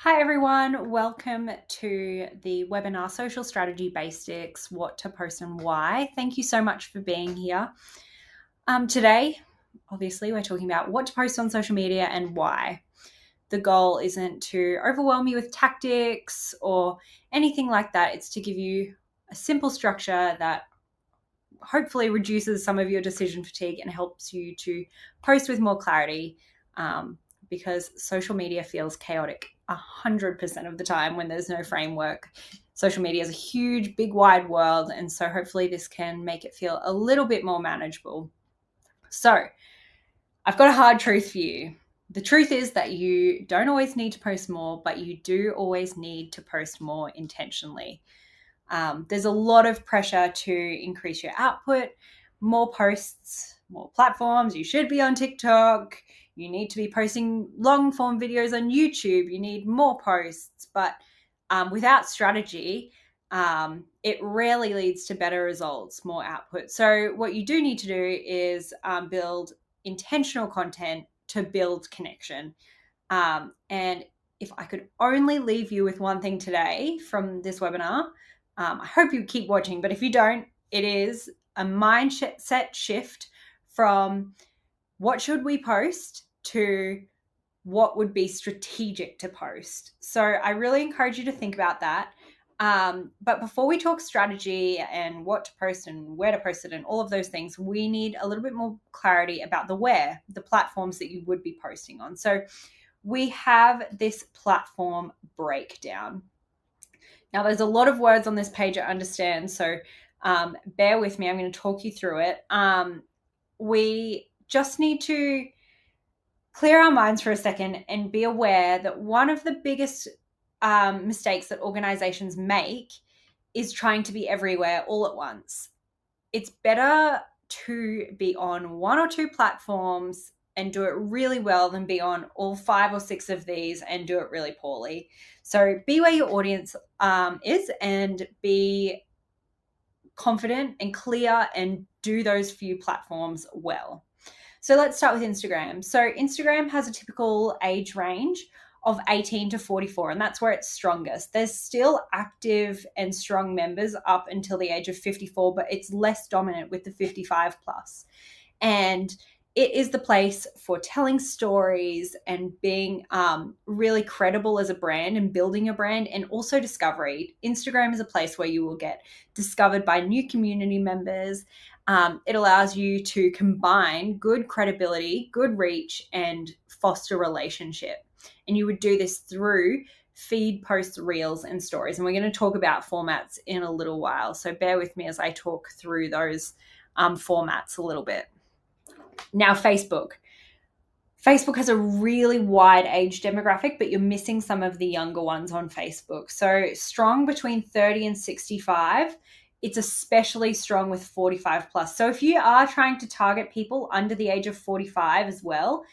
Hi everyone, welcome to the webinar Social Strategy Basics, What to Post and Why. Thank you so much for being here. Today, obviously, we're talking about what to post on social media and why. The goal isn't to overwhelm you with tactics or anything like that. It's to give you a simple structure that hopefully reduces some of your decision fatigue and helps you to post with more clarity, because social media feels chaotic 100% of the time when there's no framework. Social media is a huge, big, wide world, and so hopefully this can make it feel a little bit more manageable. So I've got a hard truth for you. The truth is that you don't always need to post more, but you do always need to post more intentionally. There's a lot of pressure to increase your output, more posts, more platforms. You should be on TikTok. You need to be posting long form videos on YouTube. You need more posts. But without strategy, it rarely leads to better results, more output. So, what you do need to do is build intentional content to build connection. And if I could only leave you with one thing today from this webinar, I hope you keep watching, but if you don't, it is a mindset shift from what should we post to what would be strategic to post. So I really encourage you to think about that. But before we talk strategy and what to post and where to post it and all of those things, we need a little bit more clarity about the platforms that you would be posting on. So we have this platform breakdown. Now, there's a lot of words on this page, I understand, so bear with me. I'm going to talk you through it. We just need to clear our minds for a second and be aware that one of the biggest mistakes that organizations make is trying to be everywhere all at once. It's better to be on one or two platforms and do it really well than be on all 5 or 6 of these and do it really poorly. So be where your audience is and be confident and clear and do those few platforms well. So let's start with Instagram. So Instagram has a typical age range of 18 to 44, and that's where it's strongest. There's still active and strong members up until the age of 54, but it's less dominant with the 55 plus. And it is the place for telling stories and being really credible as a brand and building a brand, and also discovery. Instagram is a place where you will get discovered by new community members. It allows you to combine good credibility, good reach, and foster relationship. And you would do this through feed, posts, reels, and stories. And we're going to talk about formats in a little while. So bear with me as I talk through those formats a little bit. Now, Facebook. Facebook has a really wide age demographic, but you're missing some of the younger ones on Facebook. So strong between 30 and 65. It's especially strong with 45 plus. So if you are trying to target people under the age of 45 as well,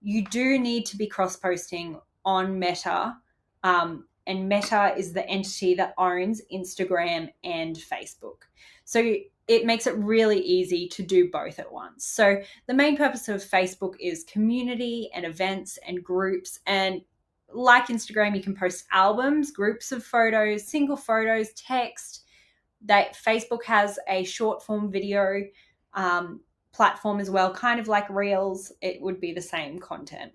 you do need to be cross-posting on Meta. And Meta is the entity that owns Instagram and Facebook. So it makes it really easy to do both at once. So the main purpose of Facebook is community and events and groups. And like Instagram, you can post albums, groups of photos, single photos, text. Facebook has a short form video platform as well, kind of like Reels. It would be the same content.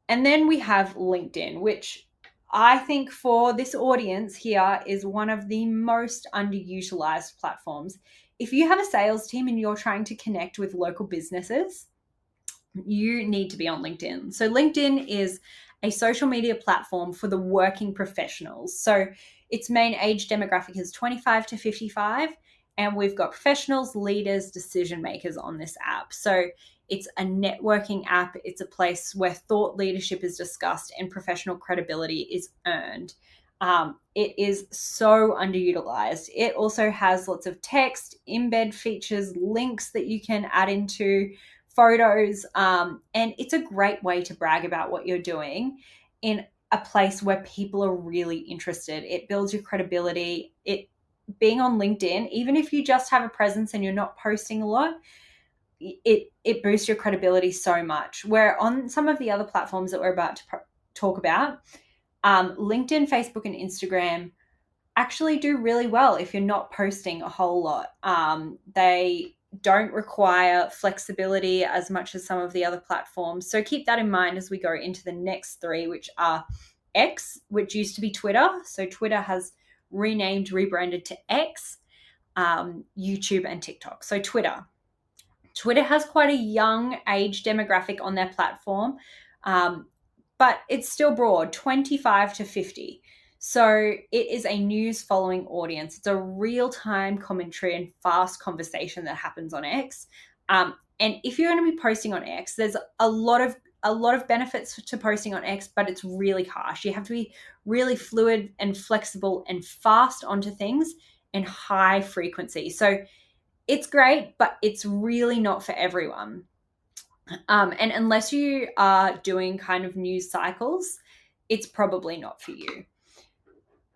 And then we have LinkedIn, which I think for this audience here is one of the most underutilized platforms. If you have a sales team and you're trying to connect with local businesses, you need to be on LinkedIn. So LinkedIn is a social media platform for the working professionals. So its main age demographic is 25 to 55, and we've got professionals, leaders, decision makers on this app. So it's a networking app. It's a place where thought leadership is discussed and professional credibility is earned. It is so underutilized. It also has lots of text, embed features, links that you can add into photos, and it's a great way to brag about what you're doing in a place where people are really interested. It builds your credibility. Being on LinkedIn, even if you just have a presence and you're not posting a lot, it boosts your credibility so much. Where on some of the other platforms that we're about to talk about, LinkedIn, Facebook, and Instagram actually do really well if you're not posting a whole lot. They don't require flexibility as much as some of the other platforms. So keep that in mind as we go into the next three, which are X, which used to be Twitter. So Twitter has rebranded to X, YouTube, and TikTok. So Twitter has quite a young age demographic on their platform, but it's still broad, 25 to 50. So it is a news following audience. It's a real-time commentary and fast conversation that happens on X. And if you're going to be posting on X, there's a lot of benefits to posting on X, but it's really harsh. You have to be really fluid and flexible and fast onto things and high frequency. So it's great, but it's really not for everyone. And unless you are doing kind of news cycles, it's probably not for you.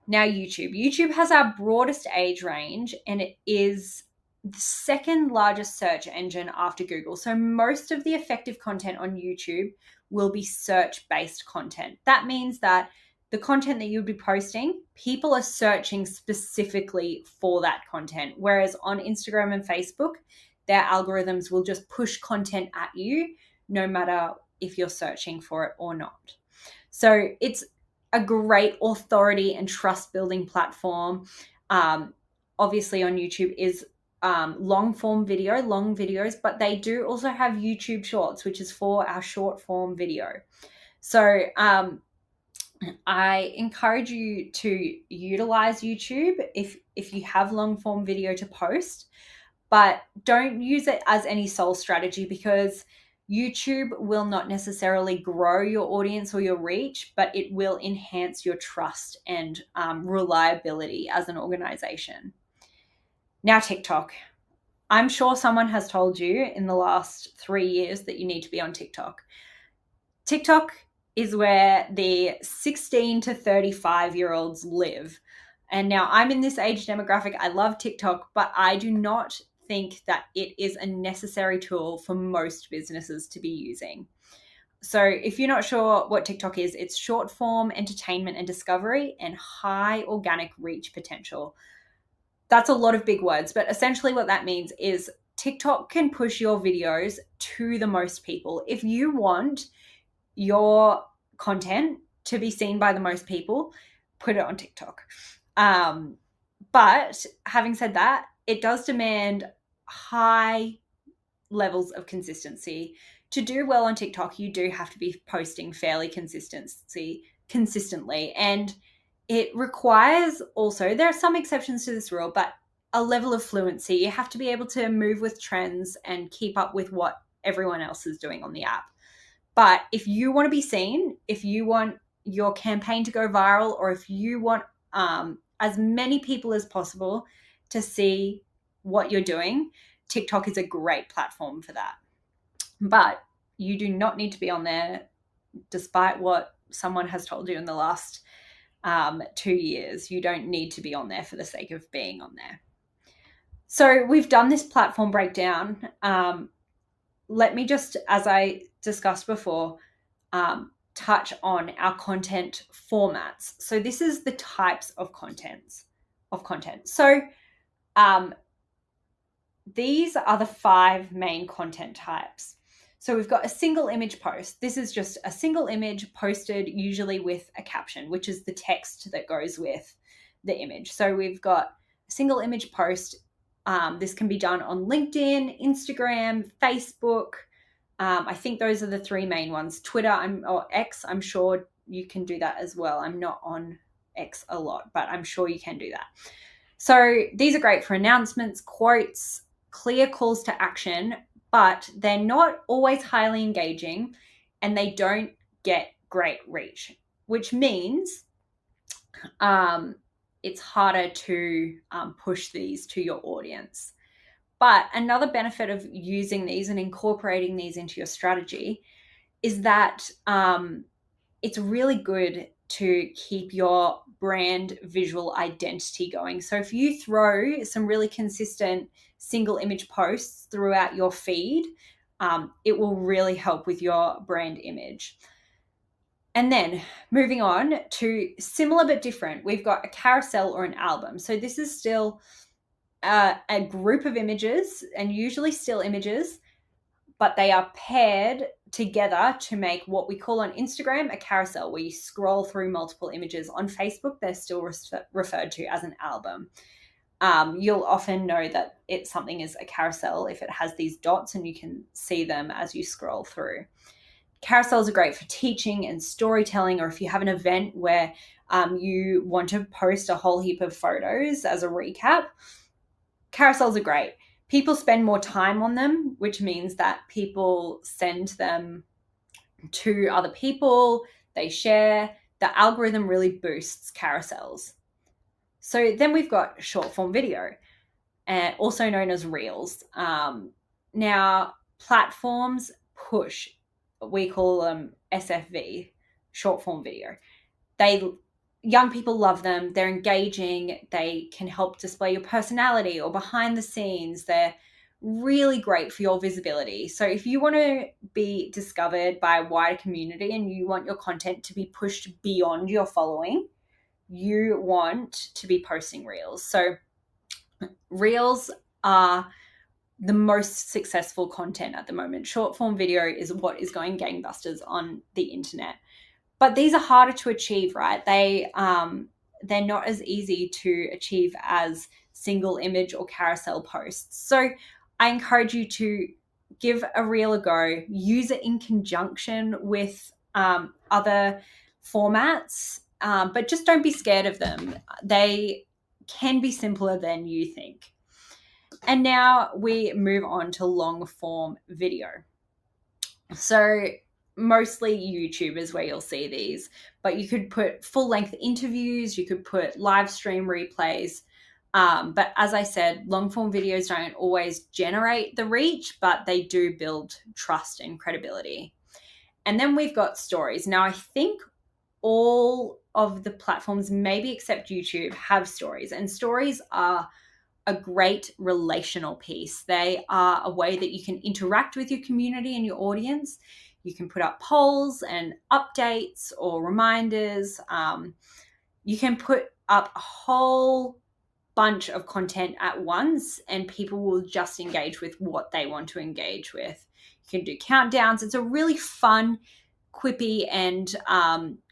Now, YouTube has our broadest age range, and it is the second largest search engine after Google. So most of the effective content on YouTube will be search-based content. That means that the content that you'll be posting, people are searching specifically for that content. Whereas on Instagram and Facebook, their algorithms will just push content at you, no matter if you're searching for it or not. So it's a great authority and trust building platform. Obviously on YouTube is long videos, but they do also have YouTube Shorts, which is for our short form video. So I encourage you to utilize YouTube if you have long form video to post, but don't use it as any sole strategy, because YouTube will not necessarily grow your audience or your reach, but it will enhance your trust and reliability as an organization. Now, TikTok. I'm sure someone has told you in the last 3 years that you need to be on TikTok. TikTok is where the 16 to 35-year-olds live. And now I'm in this age demographic. I love TikTok, but I do not think that it is a necessary tool for most businesses to be using. So if you're not sure what TikTok is, it's short form entertainment and discovery and high organic reach potential. That's a lot of big words, but essentially what that means is TikTok can push your videos to the most people. If you want your content to be seen by the most people, put it on TikTok. But having said that, it does demand high levels of consistency. To do well on TikTok, you do have to be posting fairly consistently. And it requires also, there are some exceptions to this rule, but a level of fluency. You have to be able to move with trends and keep up with what everyone else is doing on the app. But if you want to be seen, if you want your campaign to go viral, or if you want as many people as possible to see what you're doing, TikTok is a great platform for that. But you do not need to be on there, despite what someone has told you in the last 2 years. You don't need to be on there for the sake of being on there. So we've done this platform breakdown. Let me just, as I discussed before, touch on our content formats. So this is the types of content. So these are the 5 main content types. So we've got a single image post. This is just a single image posted, usually with a caption, which is the text that goes with the image. So we've got a single image post. This can be done on LinkedIn, Instagram, Facebook. I think those are the 3 main ones. Twitter or X, I'm sure you can do that as well. I'm not on X a lot, but I'm sure you can do that. So these are great for announcements, quotes, clear calls to action, but they're not always highly engaging and they don't get great reach, which means it's harder to push these to your audience. But another benefit of using these and incorporating these into your strategy is that it's really good to keep your brand visual identity going. So if you throw some really consistent single image posts throughout your feed, it will really help with your brand image. And then moving on to similar but different, we've got a carousel or an album. So this is still a group of images, and usually still images, but they are paired together to make what we call on Instagram a carousel, where you scroll through multiple images. On Facebook, they're still referred to as an album. You'll often know that something is a carousel if it has these dots and you can see them as you scroll through. Carousels are great for teaching and storytelling, or if you have an event where you want to post a whole heap of photos as a recap. Carousels are great. People spend more time on them, which means that people send them to other people, they share. The algorithm really boosts carousels. So then we've got short form video, also known as Reels. Now, platforms push, we call them SFV, short form video. Young people love them. They're engaging. They can help display your personality or behind the scenes. They're really great for your visibility. So if you want to be discovered by a wider community and you want your content to be pushed beyond your following, you want to be posting Reels. So Reels are the most successful content at the moment. Short form video is what is going gangbusters on the internet. But these are harder to achieve, right? They're not as easy to achieve as single image or carousel posts. So I encourage you to give a Reel a go, use it in conjunction with other formats, but just don't be scared of them. They can be simpler than you think. And now we move on to long form video. So mostly YouTube is where you'll see these, but you could put full length interviews, you could put live stream replays. But as I said, long form videos don't always generate the reach, but they do build trust and credibility. And then we've got stories. Now, I think all of the platforms, maybe except YouTube, have stories, and stories are a great relational piece. They are a way that you can interact with your community and your audience. You can put up polls and updates or reminders. You can put up a whole bunch of content at once, and people will just engage with what they want to engage with. You can do countdowns. It's a really fun, quippy, and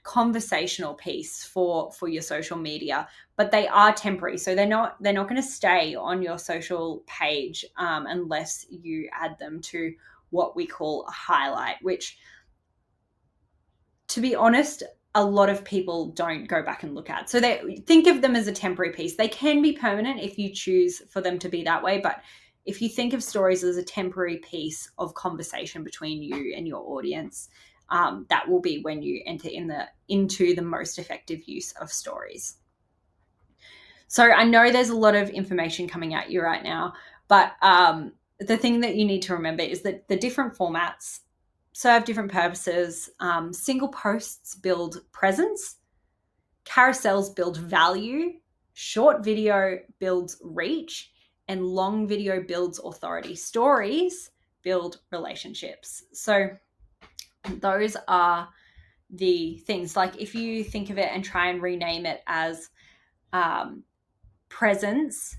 conversational piece for your social media, but they are temporary. So they're not going to stay on your social page unless you add them to what we call a highlight, which, to be honest, a lot of people don't go back and look at. So they think of them as a temporary piece. They can be permanent if you choose for them to be that way, but if you think of stories as a temporary piece of conversation between you and your audience, that will be when you enter into the most effective use of stories. So I know there's a lot of information coming at you right now, but the thing that you need to remember is that the different formats serve different purposes. Single posts build presence, carousels build value, short video builds reach, and long video builds authority. Stories build relationships. So those are the things. Like if you think of it and try and rename it as presence,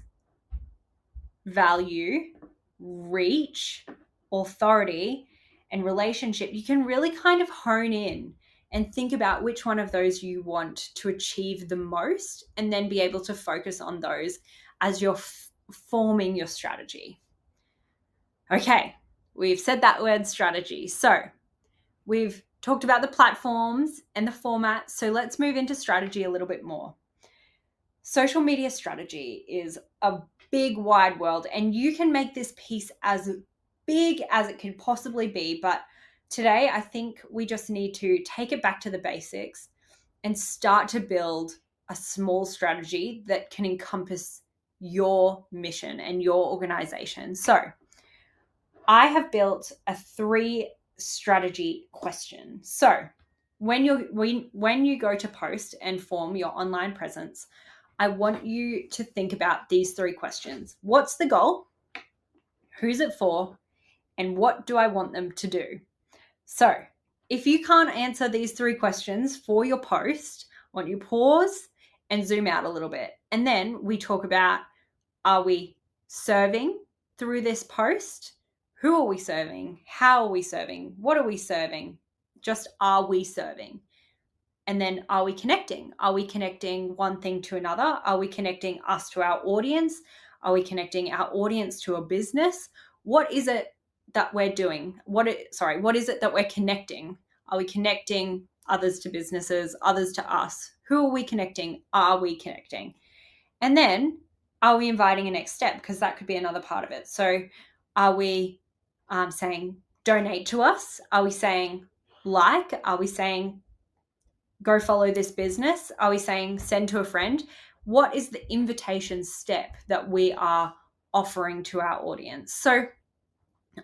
value, reach, authority, and relationship, you can really kind of hone in and think about which one of those you want to achieve the most, and then be able to focus on those as you're forming your strategy. Okay, we've said that word strategy. So we've talked about the platforms and the format. So let's move into strategy a little bit more. Social media strategy is a big, wide world, and you can make this piece as big as it can possibly be. But today, I think we just need to take it back to the basics and start to build a small strategy that can encompass your mission and your organization. So I have built a 3 strategy question. So when you go to post and form your online presence, I want you to think about these 3 questions. What's the goal? Who's it for? And what do I want them to do? So if you can't answer these 3 questions for your post, I want you to pause and zoom out a little bit. And then we talk about, are we serving through this post? Who are we serving? How are we serving? What are we serving? Just, are we serving? And then, are we connecting? Are we connecting one thing to another? Are we connecting us to our audience? Are we connecting our audience to a business? What is it that we're doing? What is it that we're connecting? Are we connecting others to businesses, others to us? Who are we connecting? Are we connecting? And then, are we inviting a next step? Because that could be another part of it. So are we saying donate to us? Are we saying like? Are we saying go follow this business? Are we saying send to a friend? What is the invitation step that we are offering to our audience? So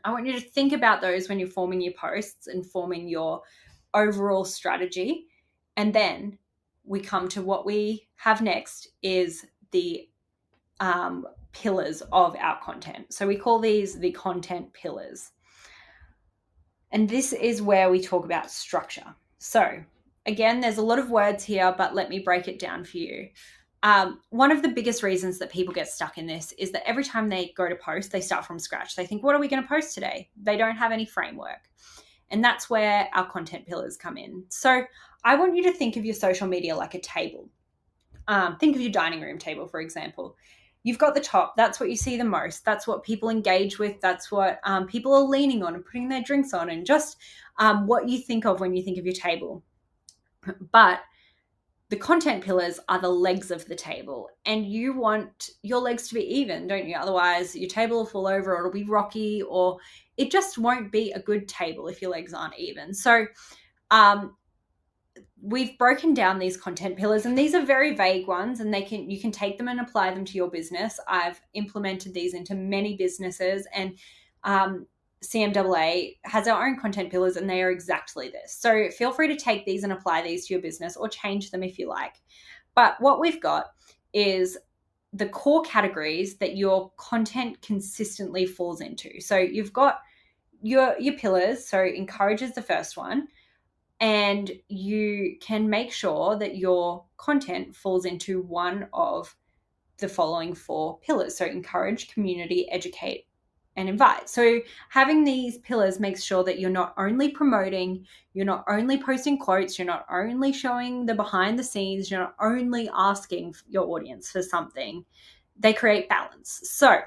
I want you to think about those when you're forming your posts and forming your overall strategy. And then we come to what we have next is the pillars of our content. So we call these the content pillars. And this is where we talk about structure. So again, there's a lot of words here, but let me break it down for you. One of the biggest reasons that people get stuck in this is that every time they go to post, they start from scratch. They think, what are we going to post today? They don't have any framework. And that's where our content pillars come in. So I want you to think of your social media like a table. Think of your dining room table, for example. You've got the top. That's what you see the most. That's what people engage with. That's what people are leaning on and putting their drinks on, and just what you think of when you think of your table. But the content pillars are the legs of the table, and you want your legs to be even, don't you? Otherwise, your table will fall over, or it'll be rocky, or it just won't be a good table if your legs aren't even. So we've broken down these content pillars, and these are very vague ones, and you can take them and apply them to your business. I've implemented these into many businesses, and CMAA has our own content pillars, and they are exactly this. So feel free to take these and apply these to your business, or change them if you like. But what we've got is the core categories that your content consistently falls into. So you've got your pillars. So encourage is the first one. And you can make sure that your content falls into one of the following 4 pillars. So encourage, community, educate, and invite. So having these pillars makes sure that you're not only promoting, you're not only posting quotes, you're not only showing the behind the scenes, you're not only asking your audience for something. They create balance. So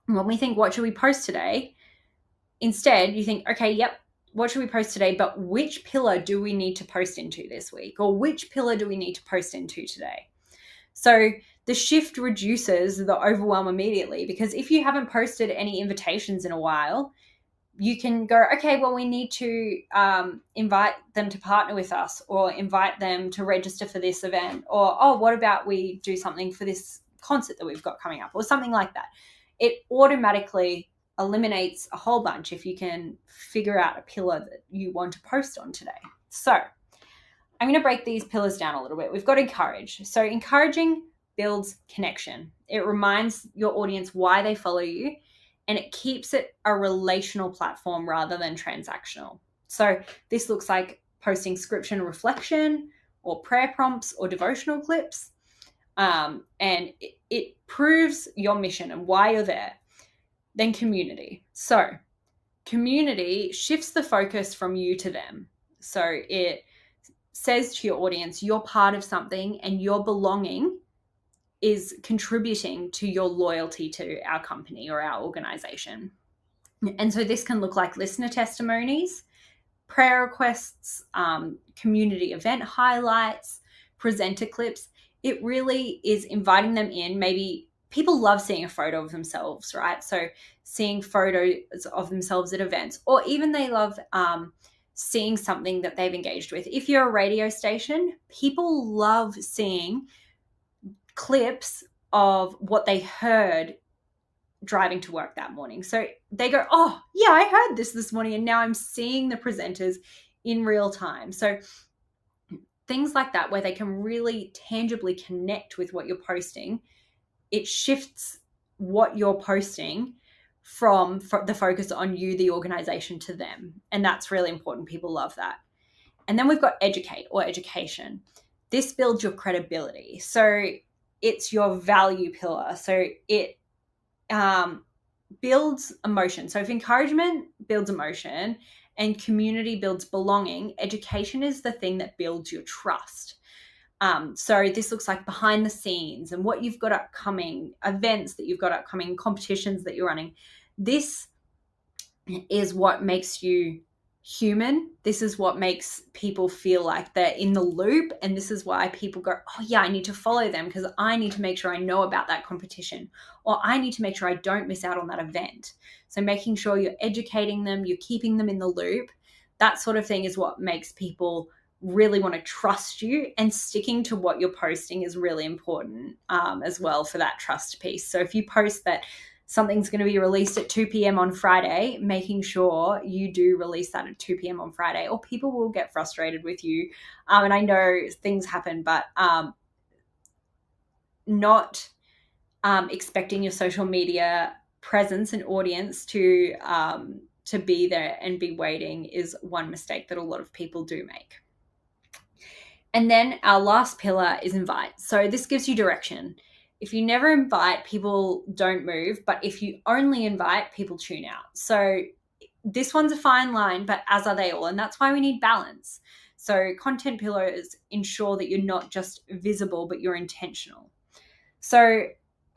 when we think, what should we post today? Instead, you think, okay, yep, what should we post today? But which pillar do we need to post into this week? Or which pillar do we need to post into today? So the shift reduces the overwhelm immediately, because if you haven't posted any invitations in a while, you can go, okay, well, we need to invite them to partner with us, or invite them to register for this event, or, oh, what about we do something for this concert that we've got coming up, or something like that. It automatically eliminates a whole bunch if you can figure out a pillar that you want to post on today. So I'm going to break these pillars down a little bit. We've got encourage. So encouraging builds connection. It reminds your audience why they follow you, and it keeps it a relational platform rather than transactional. So this looks like posting scripture and reflection, or prayer prompts, or devotional clips. And it proves your mission and why you're there. Then community. So community shifts the focus from you to them. So it says to your audience, you're part of something, and your belonging is contributing to your loyalty to our company or our organization. And so this can look like listener testimonies, prayer requests, community event highlights, presenter clips. It really is inviting them in. Maybe people love seeing a photo of themselves, right? So seeing photos of themselves at events, or even they love seeing something that they've engaged with. If you're a radio station, people love seeing clips of what they heard driving to work that morning. So they go, oh, yeah, I heard this morning, and now I'm seeing the presenters in real time. So things like that, where they can really tangibly connect with what you're posting. It shifts what you're posting from the focus on you, the organization, to them. And that's really important. People love that. And then we've got educate or education. This builds your credibility. So it's your value pillar. So it builds emotion. So if encouragement builds emotion and community builds belonging, education is the thing that builds your trust. So this looks like behind the scenes and what you've got upcoming, events that you've got upcoming, competitions that you're running. This is what makes you human. This is what makes people feel like they're in the loop. And this is why people go, oh yeah, I need to follow them because I need to make sure I know about that competition, or I need to make sure I don't miss out on that event. So making sure you're educating them, you're keeping them in the loop, that sort of thing is what makes people really want to trust you. And sticking to what you're posting is really important as well for that trust piece. So if you post that something's going to be released at 2 p.m. on Friday, making sure you do release that at 2 p.m. on Friday, or people will get frustrated with you. And I know things happen, but not expecting your social media presence and audience to be there and be waiting is one mistake that a lot of people do make. And then our last pillar is invite. So this gives you direction. If you never invite, people don't move, but if you only invite, people tune out. So this one's a fine line, but as are they all. And that's why we need balance. So content pillars ensure that you're not just visible, but you're intentional. So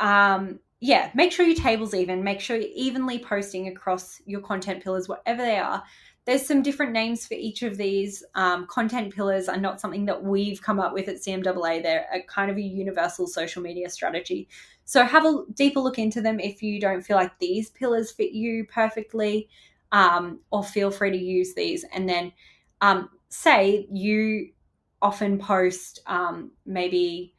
make sure your table's even. Make sure you're evenly posting across your content pillars, whatever they are. There's some different names for each of these. Content pillars are not something that we've come up with at CMAA. They're a kind of a universal social media strategy. So have a deeper look into them if you don't feel like these pillars fit you perfectly, or feel free to use these. And then say you often post maybe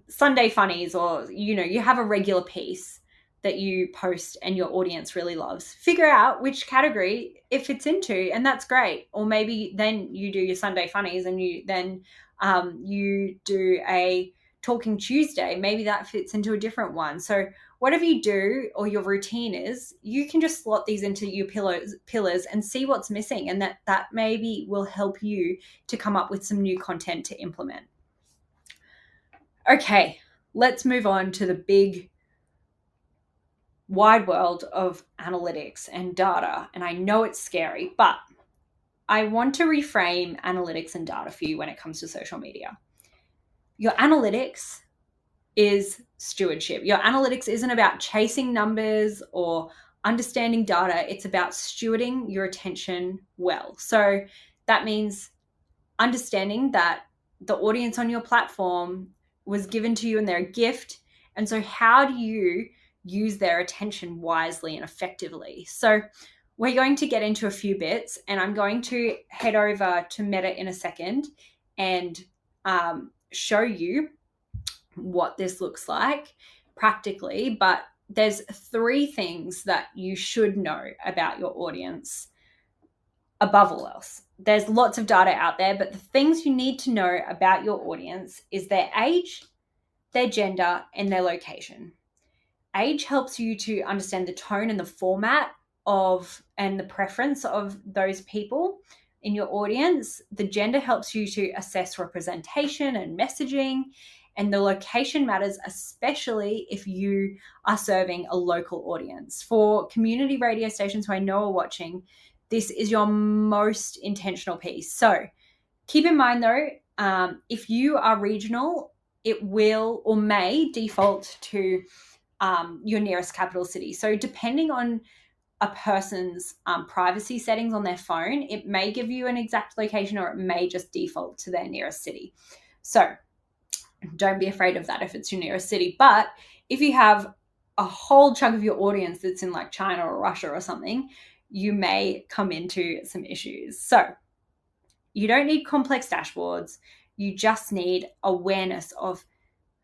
Sunday funnies, or, you have a regular piece that you post and your audience really loves. Figure out which category it fits into, and that's great. Or maybe then you do your Sunday funnies and you do a Talking Tuesday. Maybe that fits into a different one. So whatever you do or your routine is, you can just slot these into your pillars and see what's missing, and that maybe will help you to come up with some new content to implement. Okay, let's move on to the big wide world of analytics and data. And I know it's scary, but I want to reframe analytics and data for you when it comes to social media. Your analytics is stewardship. Your analytics isn't about chasing numbers or understanding data. It's about stewarding your attention well. So that means understanding that the audience on your platform was given to you and they're a gift. And so how do you use their attention wisely and effectively? So we're going to get into a few bits, and I'm going to head over to Meta in a second and show you what this looks like practically. But there's 3 things that you should know about your audience above all else. There's lots of data out there, but the things you need to know about your audience is their age, their gender, and their location. Age helps you to understand the tone and the format and the preference of those people in your audience. The gender helps you to assess representation and messaging, and the location matters, especially if you are serving a local audience. For community radio stations who I know are watching, this is your most intentional piece. So keep in mind though, if you are regional, it will or may default to your nearest capital city. So depending on a person's privacy settings on their phone, it may give you an exact location, or it may just default to their nearest city. So don't be afraid of that if it's your nearest city. But if you have a whole chunk of your audience that's in like China or Russia or something, you may come into some issues. So you don't need complex dashboards. You just need awareness of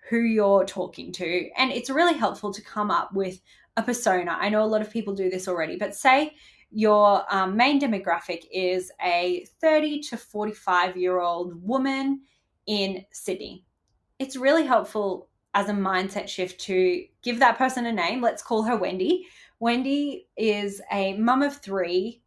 who you're talking to. And it's really helpful to come up with a persona. I know a lot of people do this already, but say your main demographic is a 30 to 45-year-old woman in Sydney. It's really helpful as a mindset shift to give that person a name. Let's call her Wendy. Wendy is a mum of 3.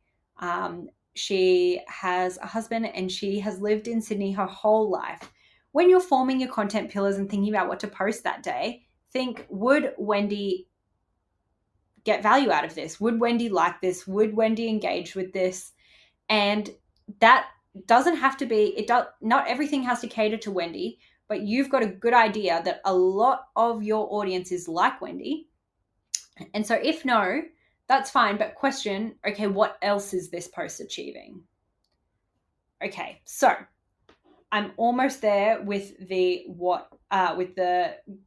She has a husband and she has lived in Sydney her whole life. When you're forming your content pillars and thinking about what to post that day, think, would Wendy get value out of this? Would Wendy like this? Would Wendy engage with this? And that doesn't have to be, not everything has to cater to Wendy, but you've got a good idea that a lot of your audience is like Wendy. And so if no, that's fine, but question, okay, what else is this post achieving? Okay, so I'm almost there with the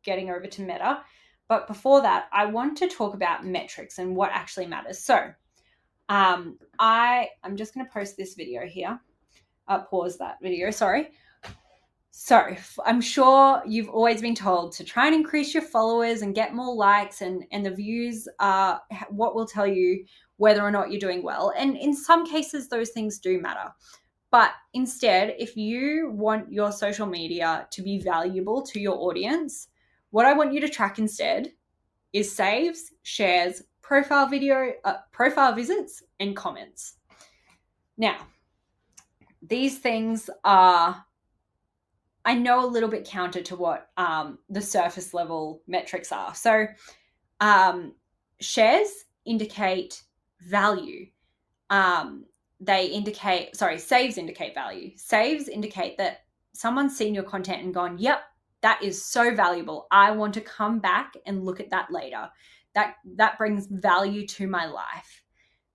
getting over to Meta. But before that, I want to talk about metrics and what actually matters. So I'm just going to post this video here. Pause that video, sorry. So I'm sure you've always been told to try and increase your followers and get more likes, and the views are what will tell you whether or not you're doing well. And in some cases, those things do matter. But instead, if you want your social media to be valuable to your audience, what I want you to track instead is saves, shares, profile visits, and comments. Now, these things are, I know, a little bit counter to what the surface level metrics are. So shares indicate value. Saves indicate value. Saves indicate that someone's seen your content and gone, yep, that is so valuable. I want to come back and look at that later. That brings value to my life.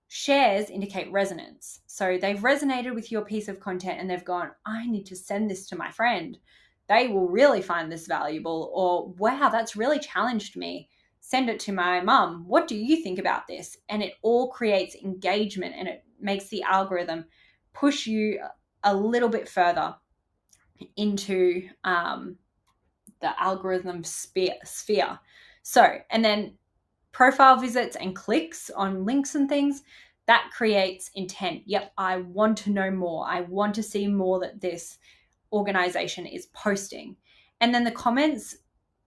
Shares indicate resonance. So they've resonated with your piece of content and they've gone, I need to send this to my friend. They will really find this valuable. Or, wow, that's really challenged me. Send it to my mum. What do you think about this? And it all creates engagement, and it makes the algorithm push you a little bit further into the algorithm sphere. So, and then profile visits and clicks on links and things, that creates intent. Yep, I want to know more. I want to see more that this organization is posting. And then the comments,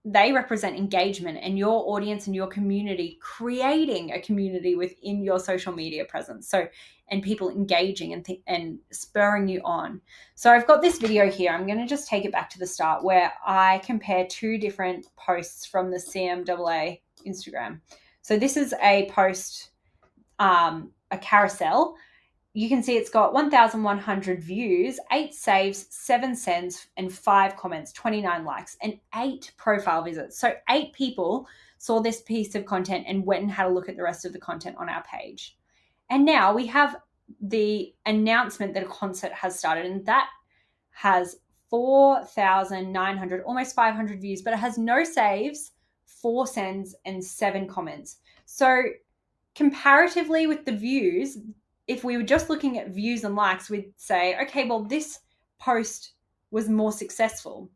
they represent engagement and your audience and your community, creating a community within your social media presence. So, and people engaging and spurring you on. So I've got this video here. I'm going to just take it back to the start where I compare 2 different posts from the CMAA Instagram. So this is a post, a carousel. You can see it's got 1,100 views, 8 saves, 7 sends, and 5 comments, 29 likes, and 8 profile visits. So 8 people saw this piece of content and went and had a look at the rest of the content on our page. And now we have the announcement that a concert has started, and that has 4,900, almost 500 views, but it has no saves, 4 sends, and 7 comments. So comparatively with the views, if we were just looking at views and likes, we'd say, okay, well, this post was more successful.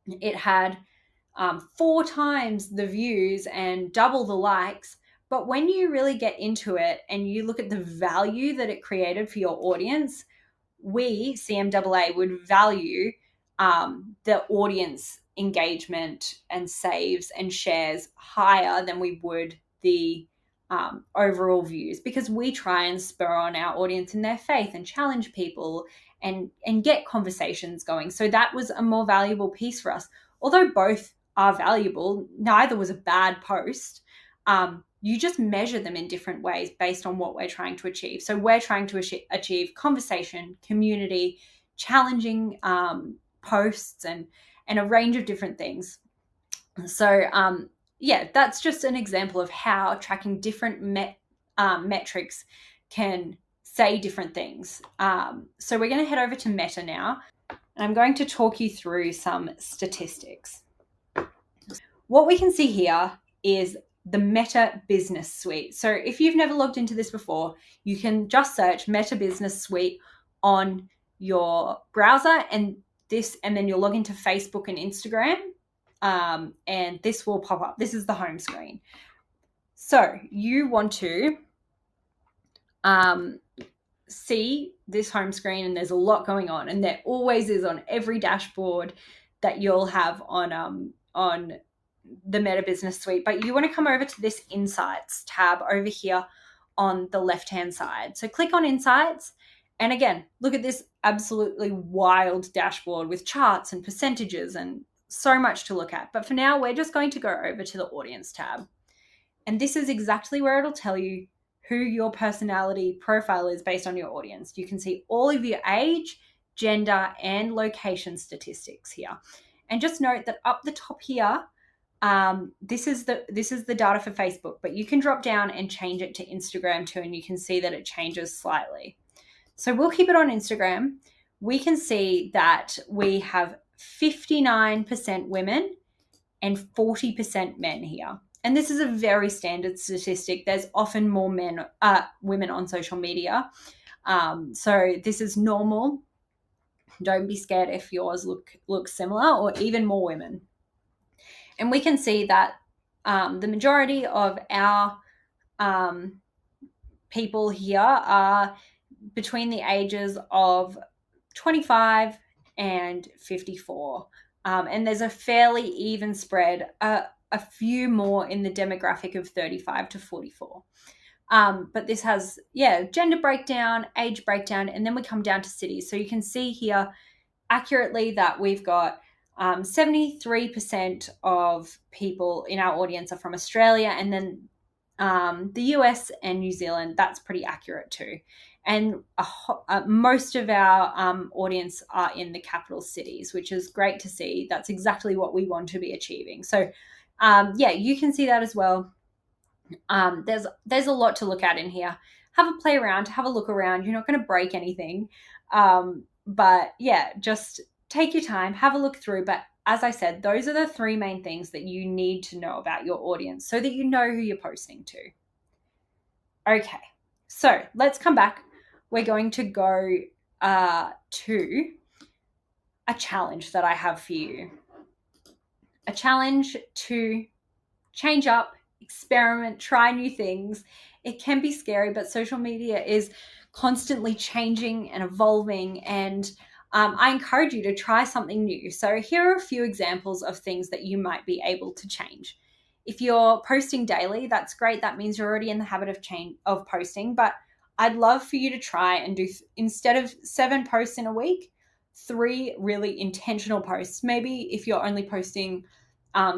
It had 4 times the views and double the likes. But when you really get into it and you look at the value that it created for your audience, we, CMAA, would value the audience engagement and saves and shares higher than we would the overall views, because we try and spur on our audience in their faith and challenge people and get conversations going. So that was a more valuable piece for us. Although both are valuable, neither was a bad post. You just measure them in different ways based on what we're trying to achieve. So we're trying to achieve conversation, community, challenging posts, and a range of different things. So yeah, that's just an example of how tracking different metrics can say different things. So we're going to head over to Meta now, and I'm going to talk you through some statistics. What we can see here is the Meta Business Suite. So if you've never logged into this before, you can just search Meta Business Suite on your browser and then you'll log into Facebook and Instagram, and this will pop up. This is the home screen. So you want to see this home screen, and there's a lot going on, and there always is on every dashboard that you'll have on the Meta Business Suite, but you want to come over to this Insights tab over here on the left-hand side. So click on Insights. And again, look at this absolutely wild dashboard with charts and percentages and so much to look at. But for now, we're just going to go over to the Audience tab. And this is exactly where it'll tell you who your personality profile is based on your audience. You can see all of your age, gender, and location statistics here. And just note that up the top here, this is the data for Facebook, but you can drop down and change it to Instagram too, and you can see that it changes slightly. So we'll keep it on Instagram. We can see that we have 59% women and 40% men here. And this is a very standard statistic. There's often more women on social media. So this is normal. Don't be scared if yours look similar, or even more women. And we can see that the majority of our people here are between the ages of 25 and 54. And there's a fairly even spread, a few more in the demographic of 35 to 44. But this has, gender breakdown, age breakdown, and then we come down to cities. So you can see here accurately that we've got 73% of people in our audience are from Australia, and then the US and New Zealand, that's pretty accurate too. And most of our audience are in the capital cities, which is great to see. That's exactly what we want to be achieving. So you can see that as well. There's a lot to look at in here. Have a play around, have a look around. You're not going to break anything. But just take your time, have a look through. But as I said, those are the three main things that you need to know about your audience so that you know who you're posting to. Okay, so let's come back. We're going to go to a challenge that I have for you. A challenge to change up, experiment, try new things. It can be scary, but social media is constantly changing and evolving, and I encourage you to try something new. So here are a few examples of things that you might be able to change. If you're posting daily, that's great. That means you're already in the habit of posting, but I'd love for you to try and do, instead of 7 posts in a week, 3 really intentional posts. Maybe if you're only posting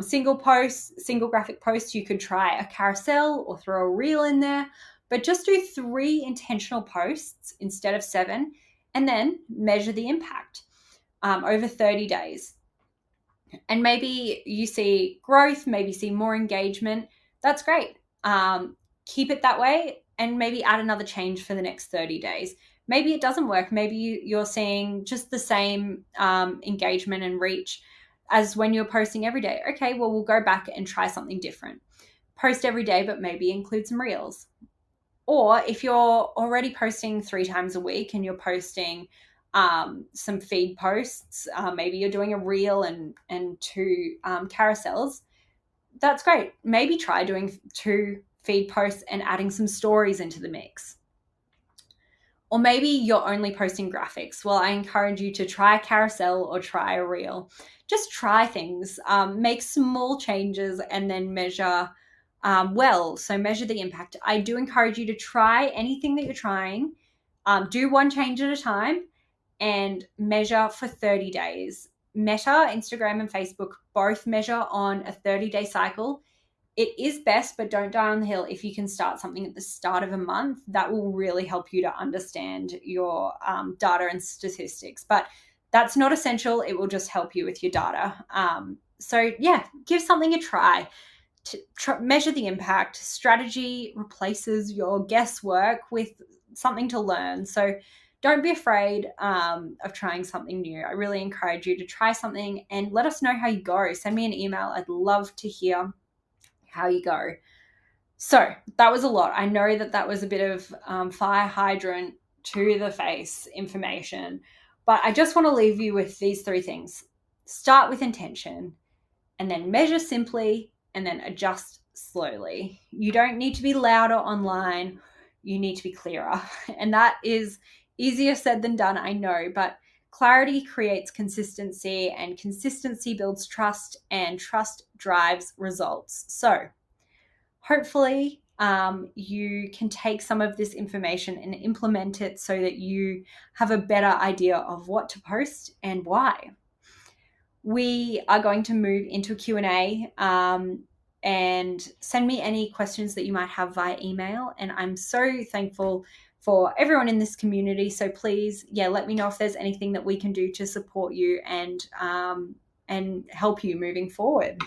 single posts, single graphic posts, you could try a carousel or throw a reel in there, but just do 3 intentional posts instead of 7, and then measure the impact over 30 days. And maybe you see growth, maybe see more engagement. That's great. Keep it that way, and maybe add another change for the next 30 days. Maybe it doesn't work. Maybe you're seeing just the same engagement and reach as when you're posting every day. Okay, well, we'll go back and try something different. Post every day, but maybe include some reels. Or if you're already posting 3 times a week and you're posting some feed posts, maybe you're doing a reel and 2 carousels, that's great. Maybe try doing 2 feed posts and adding some stories into the mix. Or maybe you're only posting graphics. Well, I encourage you to try a carousel or try a reel. Just try things, make small changes, and then measure so measure the impact. I do encourage you to try anything that you're trying. Do 1 change at a time and measure for 30 days. Meta, Instagram, and Facebook both measure on a 30-day cycle. It is best, but don't die on the hill, if you can start something at the start of a month. That will really help you to understand your data and statistics. But that's not essential. It will just help you with your data. Give something a try. Measure the impact. Strategy replaces your guesswork with something to learn. So don't be afraid of trying something new. I really encourage you to try something and let us know how you go. Send me an email. I'd love to hear how you go. So that was a lot. I know that was a bit of fire hydrant to the face information, but I just want to leave you with these 3 things. Start with intention, and then measure simply, and then adjust slowly. You don't need to be louder online. You need to be clearer. And that is easier said than done, I know, but Clarity creates consistency, and consistency builds trust, and trust drives results. So hopefully you can take some of this information and implement it so that you have a better idea of what to post and why. We are going to move into a Q&A, and send me any questions that you might have via email. And I'm so thankful for everyone in this community. So please, let me know if there's anything that we can do to support you and help you moving forward.